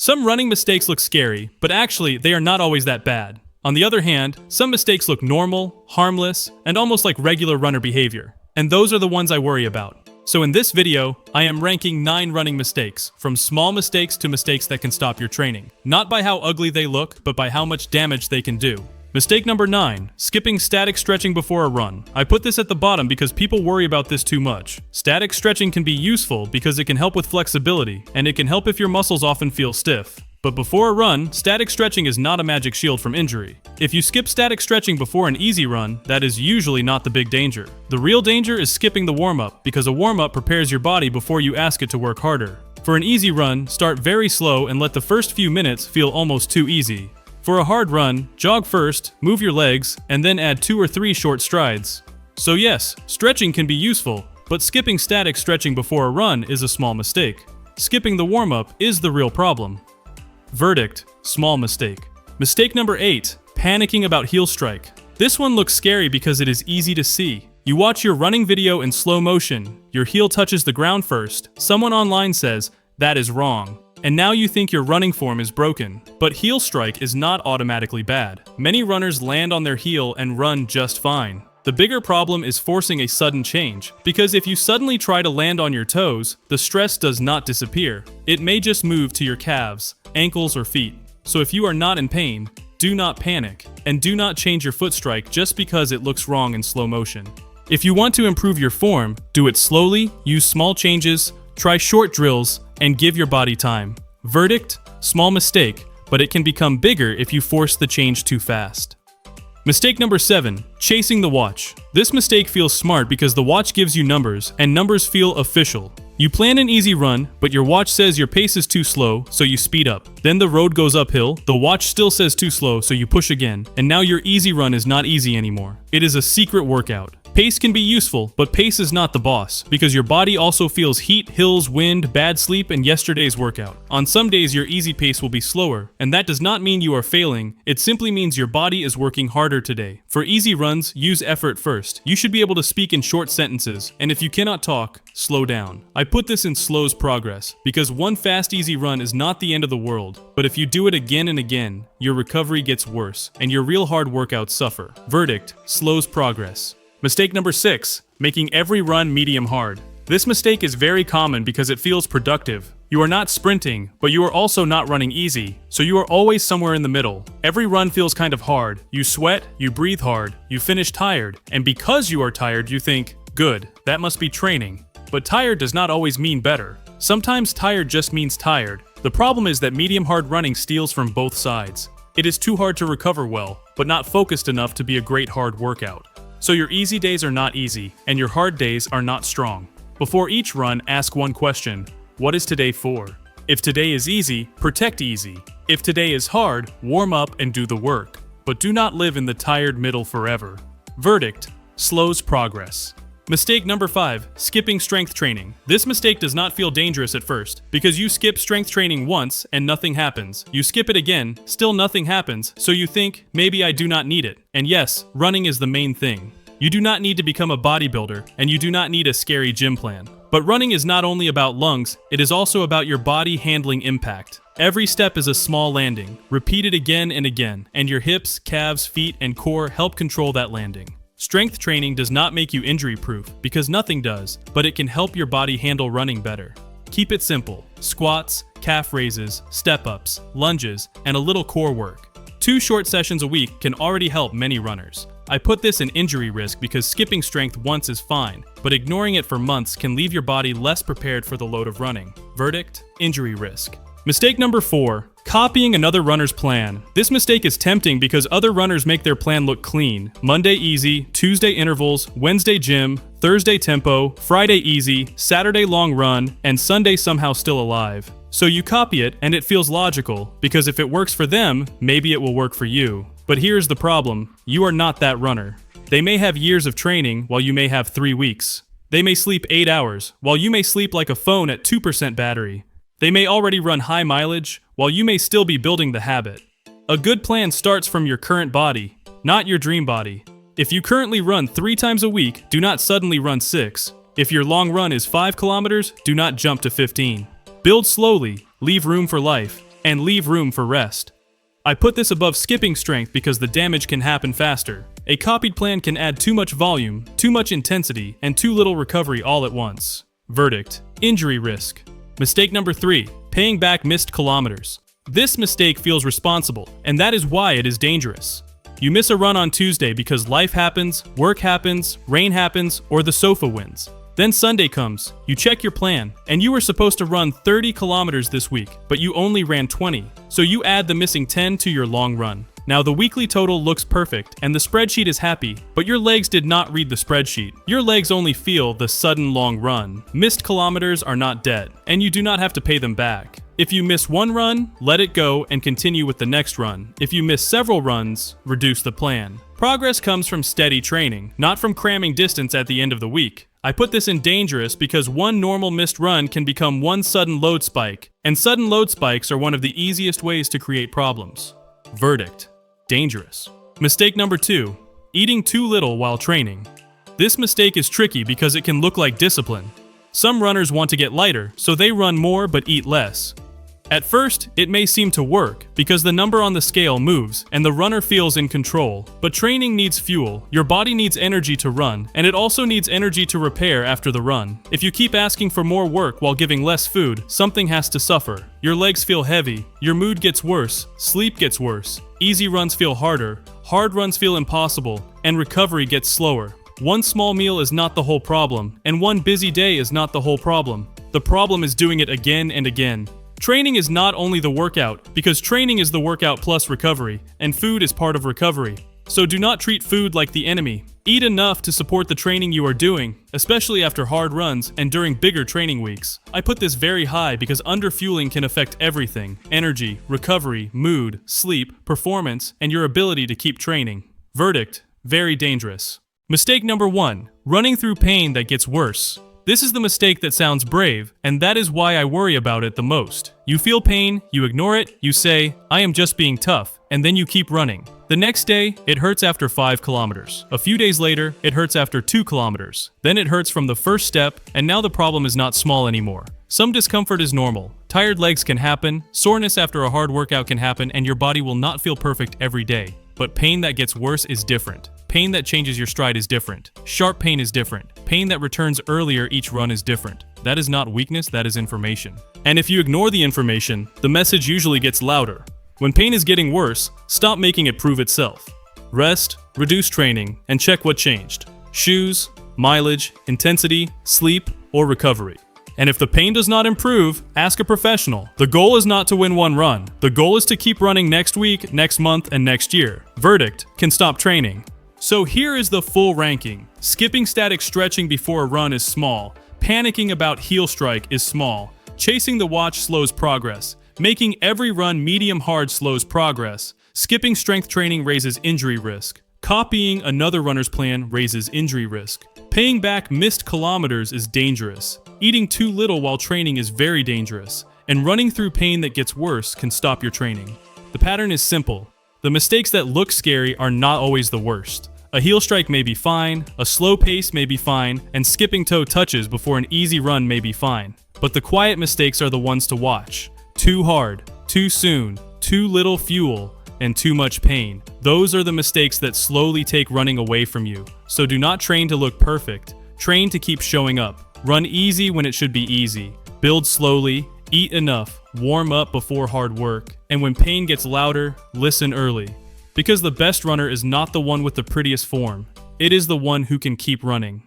Some running mistakes look scary, but actually, they are not always that bad. On the other hand, some mistakes look normal, harmless, and almost like regular runner behavior. And those are the ones I worry about. So in this video, I am ranking 9 running mistakes, from small mistakes to mistakes that can stop your training. Not by how ugly they look, but by how much damage they can do. Mistake number 9, skipping static stretching before a run. I put this at the bottom because people worry about this too much. Static stretching can be useful because it can help with flexibility, and it can help if your muscles often feel stiff. But before a run, static stretching is not a magic shield from injury. If you skip static stretching before an easy run, that is usually not the big danger. The real danger is skipping the warm-up, because a warm-up prepares your body before you ask it to work harder. For an easy run, start very slow and let the first few minutes feel almost too easy. For a hard run, jog first, move your legs, and then add 2 or 3 short strides. So yes, stretching can be useful, but skipping static stretching before a run is a small mistake. Skipping the warm-up is the real problem. Verdict: small mistake. Mistake number 8, panicking about heel strike. This one looks scary because it is easy to see. You watch your running video in slow motion, your heel touches the ground first, someone online says, "That is wrong." And now you think your running form is broken. But heel strike is not automatically bad. Many runners land on their heel and run just fine. The bigger problem is forcing a sudden change, because if you suddenly try to land on your toes, the stress does not disappear. It may just move to your calves, ankles, or feet. So if you are not in pain, do not panic, and do not change your foot strike just because it looks wrong in slow motion. If you want to improve your form, do it slowly, use small changes, try short drills, and give your body time. Verdict: small mistake, but it can become bigger if you force the change too fast. Mistake number 7, chasing the watch. This mistake feels smart because the watch gives you numbers, and numbers feel official. You plan an easy run, but your watch says your pace is too slow, so you speed up. Then the road goes uphill, the watch still says too slow, so you push again, and now your easy run is not easy anymore. It is a secret workout. Pace can be useful, but pace is not the boss, because your body also feels heat, hills, wind, bad sleep, and yesterday's workout. On some days, your easy pace will be slower, and that does not mean you are failing, it simply means your body is working harder today. For easy runs, use effort first. You should be able to speak in short sentences, and if you cannot talk, slow down. I put this in slows progress, because one fast easy run is not the end of the world, but if you do it again and again, your recovery gets worse, and your real hard workouts suffer. Verdict: slows progress. Mistake number 6, making every run medium hard. This mistake is very common because it feels productive. You are not sprinting, but you are also not running easy, so you are always somewhere in the middle. Every run feels kind of hard. You sweat, you breathe hard, you finish tired, and because you are tired, you think, good, that must be training. But tired does not always mean better. Sometimes tired just means tired. The problem is that medium hard running steals from both sides. It is too hard to recover well, but not focused enough to be a great hard workout. So your easy days are not easy, and your hard days are not strong. Before each run, ask one question: what is today for? If today is easy, protect easy. If today is hard, warm up and do the work. But do not live in the tired middle forever. Verdict: slows progress. Mistake number 5, skipping strength training. This mistake does not feel dangerous at first, because you skip strength training once and nothing happens. You skip it again, still nothing happens, so you think, maybe I do not need it. And yes, running is the main thing. You do not need to become a bodybuilder, and you do not need a scary gym plan. But running is not only about lungs, it is also about your body handling impact. Every step is a small landing. Repeat it again and again, and your hips, calves, feet, and core help control that landing. Strength training does not make you injury-proof, because nothing does, but it can help your body handle running better. Keep it simple: squats, calf raises, step-ups, lunges, and a little core work. 2 short sessions a week can already help many runners. I put this in injury risk because skipping strength once is fine, but ignoring it for months can leave your body less prepared for the load of running. Verdict: injury risk. Mistake number 4, copying another runner's plan. This mistake is tempting because other runners make their plan look clean. Monday easy, Tuesday intervals, Wednesday gym, Thursday tempo, Friday easy, Saturday long run, and Sunday somehow still alive. So you copy it and it feels logical, because if it works for them, maybe it will work for you. But here's the problem: you are not that runner. They may have years of training while you may have 3 weeks. They may sleep 8 hours, while you may sleep like a phone at 2% battery. They may already run high mileage, while you may still be building the habit. A good plan starts from your current body, not your dream body. If you currently run 3 times a week, do not suddenly run 6. If your long run is 5 kilometers, do not jump to 15. Build slowly, leave room for life. and leave room for rest. I put this above skipping strength because the damage can happen faster. A copied plan can add too much volume, too much intensity, and too little recovery all at once. Verdict: injury risk. Mistake number 3, paying back missed kilometers. This mistake feels responsible, and that is why it is dangerous. You miss a run on Tuesday because life happens, work happens, rain happens, or the sofa wins. Then Sunday comes, you check your plan, and you were supposed to run 30 kilometers this week, but you only ran 20. So you add the missing 10 to your long run. Now the weekly total looks perfect, and the spreadsheet is happy, but your legs did not read the spreadsheet. Your legs only feel the sudden long run. Missed kilometers are not dead, and you do not have to pay them back. If you miss one run, let it go and continue with the next run. If you miss several runs, reduce the plan. Progress comes from steady training, not from cramming distance at the end of the week. I put this in dangerous because one normal missed run can become one sudden load spike, and sudden load spikes are one of the easiest ways to create problems. Verdict: dangerous. Mistake number 2, eating too little while training. This mistake is tricky because it can look like discipline. Some runners want to get lighter, so they run more but eat less. At first, it may seem to work because the number on the scale moves and the runner feels in control. But training needs fuel, your body needs energy to run, and it also needs energy to repair after the run. If you keep asking for more work while giving less food, something has to suffer. Your legs feel heavy, your mood gets worse, sleep gets worse, easy runs feel harder, hard runs feel impossible, and recovery gets slower. One small meal is not the whole problem, and one busy day is not the whole problem. The problem is doing it again and again. Training is not only the workout, because training is the workout plus recovery, and food is part of recovery. So do not treat food like the enemy. Eat enough to support the training you are doing, especially after hard runs and during bigger training weeks. I put this very high because underfueling can affect everything: energy, recovery, mood, sleep, performance, and your ability to keep training. Verdict: very dangerous. Mistake number 1, running through pain that gets worse. This is the mistake that sounds brave, and that is why I worry about it the most. You feel pain, you ignore it, you say, "I am just being tough," and then you keep running. The next day, it hurts after 5 kilometers. A few days later, it hurts after 2 kilometers. Then it hurts from the first step, and now the problem is not small anymore. Some discomfort is normal. Tired legs can happen, soreness after a hard workout can happen, and your body will not feel perfect every day. But pain that gets worse is different. Pain that changes your stride is different. Sharp pain is different. Pain that returns earlier each run is different. That is not weakness, that is information. And if you ignore the information, the message usually gets louder. When pain is getting worse, stop making it prove itself. Rest, reduce training, and check what changed. Shoes, mileage, intensity, sleep, or recovery. And if the pain does not improve, ask a professional. The goal is not to win one run. The goal is to keep running next week, next month, and next year. Verdict: can stop training. So here is the full ranking. Skipping static stretching before a run is small. Panicking about heel strike is small. Chasing the watch slows progress. Making every run medium hard slows progress. Skipping strength training raises injury risk. Copying another runner's plan raises injury risk. Paying back missed kilometers is dangerous. Eating too little while training is very dangerous. And running through pain that gets worse can stop your training. The pattern is simple. The mistakes that look scary are not always the worst. A heel strike may be fine, a slow pace may be fine, and skipping toe touches before an easy run may be fine. But the quiet mistakes are the ones to watch. Too hard, too soon, too little fuel, and too much pain. Those are the mistakes that slowly take running away from you. So do not train to look perfect. Train to keep showing up. Run easy when it should be easy. Build slowly, eat enough, warm up before hard work, and when pain gets louder, listen early. Because the best runner is not the one with the prettiest form. It is the one who can keep running.